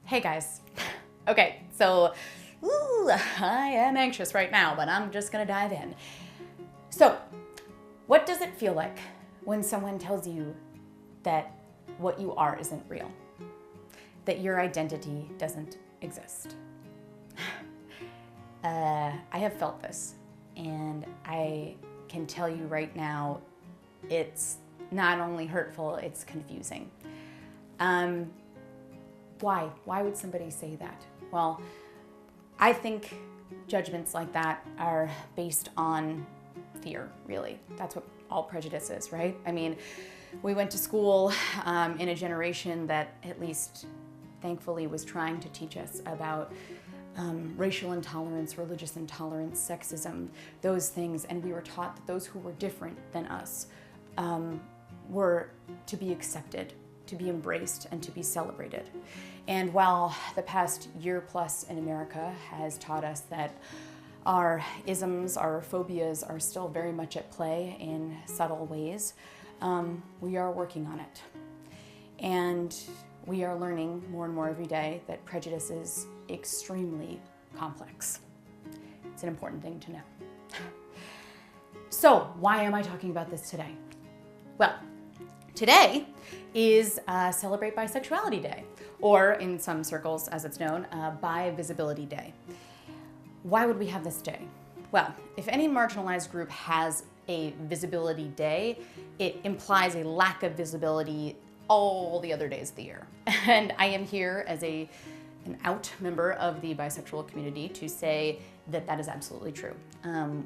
Hey guys. Okay, so I am anxious right now, but I'm just gonna dive in. So, what does it feel like when someone tells you that what you are isn't real? That your identity doesn't exist? I have felt this, and I can tell you right now, it's not only hurtful, it's confusing. Why? Why would somebody say that? Well, I think judgments like that are based on fear, really. That's what all prejudice is, right? I mean, we went to school in a generation that at least thankfully was trying to teach us about racial intolerance, religious intolerance, sexism, those things, and we were taught that those who were different than us were to be accepted, to be embraced, and to be celebrated. And while the past year plus in America has taught us that our isms, our phobias are still very much at play in subtle ways, we are working on it. And we are learning more and more every day that prejudice is extremely complex. It's an important thing to know. So, why am I talking about this today? Well, today is Celebrate Bisexuality Day, or in some circles, as it's known, Bi-Visibility Day. Why would we have this day? Well, if any marginalized group has a visibility day, it implies a lack of visibility all the other days of the year. And I am here as an out member of the bisexual community to say that that is absolutely true.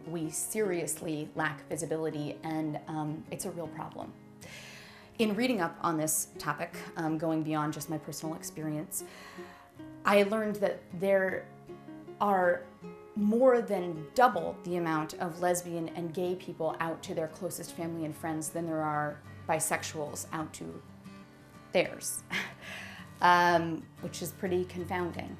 We seriously lack visibility, and it's a real problem. In reading up on this topic, going beyond just my personal experience, I learned that there are more than double the amount of lesbian and gay people out to their closest family and friends than there are bisexuals out to theirs, which is pretty confounding.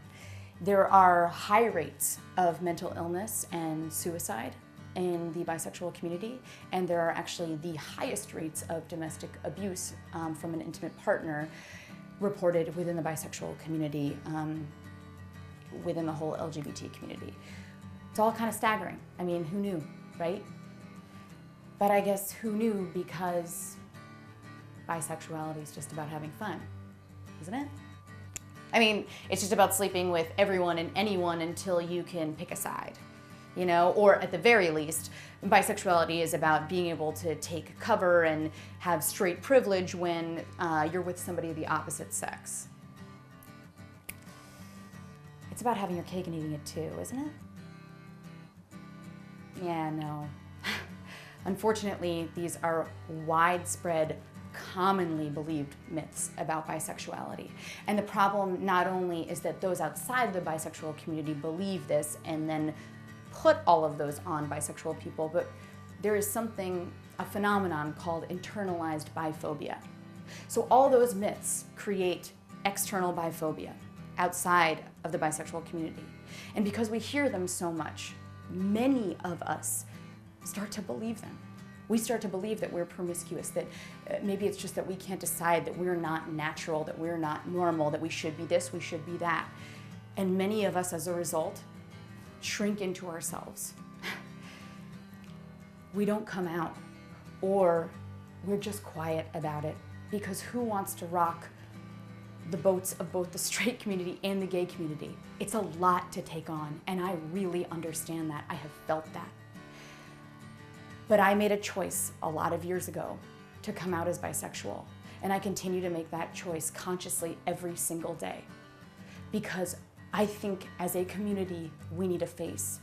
There are high rates of mental illness and suicide in the bisexual community, and there are actually the highest rates of domestic abuse from an intimate partner reported within the bisexual community, within the whole LGBT community. It's all kind of staggering. I mean, who knew, right? But I guess who knew, because bisexuality is just about having fun, isn't it? I mean, it's just about sleeping with everyone and anyone until you can pick a side. You know, or at the very least, bisexuality is about being able to take cover and have straight privilege when you're with somebody of the opposite sex. It's about having your cake and eating it too, isn't it? Yeah, no. Unfortunately, these are widespread, commonly believed myths about bisexuality. And the problem not only is that those outside the bisexual community believe this and then put all of those on bisexual people, but there is a phenomenon called internalized biphobia. So all those myths create external biphobia outside of the bisexual community. And because we hear them so much, many of us start to believe them. We start to believe that we're promiscuous, that maybe it's just that we can't decide, that we're not natural, that we're not normal, that we should be this, we should be that. And many of us, as a result, shrink into ourselves. We don't come out, or we're just quiet about it, because who wants to rock the boats of both the straight community and the gay community? It's a lot to take on, and I really understand that. I have felt that. But I made a choice a lot of years ago to come out as bisexual, and I continue to make that choice consciously every single day, because I think as a community, we need a face.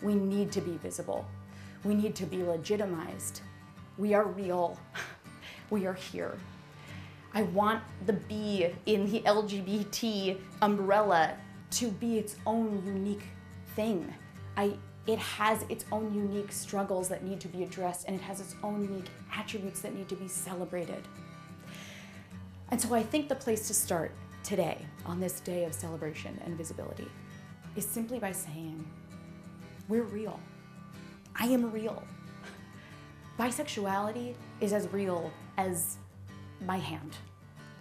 We need to be visible. We need to be legitimized. We are real. We are here. I want the B in the LGBT umbrella to be its own unique thing. It has its own unique struggles that need to be addressed, and it has its own unique attributes that need to be celebrated. And so I think the place to start today, on this day of celebration and visibility, is simply by saying, we're real. I am real. Bisexuality is as real as my hand.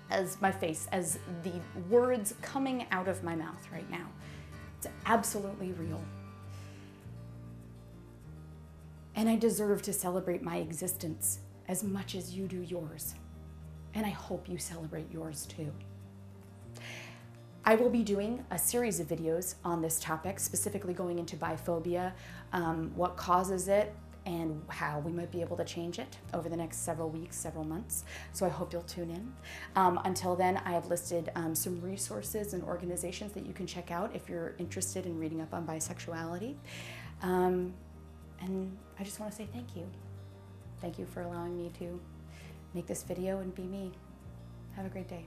as my face, as the words coming out of my mouth right now. It's absolutely real. And I deserve to celebrate my existence as much as you do yours. And I hope you celebrate yours too. I will be doing a series of videos on this topic, specifically going into biphobia, what causes it, and how we might be able to change it over the next several weeks, several months. So I hope you'll tune in. Until then, I have listed some resources and organizations that you can check out if you're interested in reading up on bisexuality. And I just want to say thank you. Thank you for allowing me to make this video and be me. Have a great day.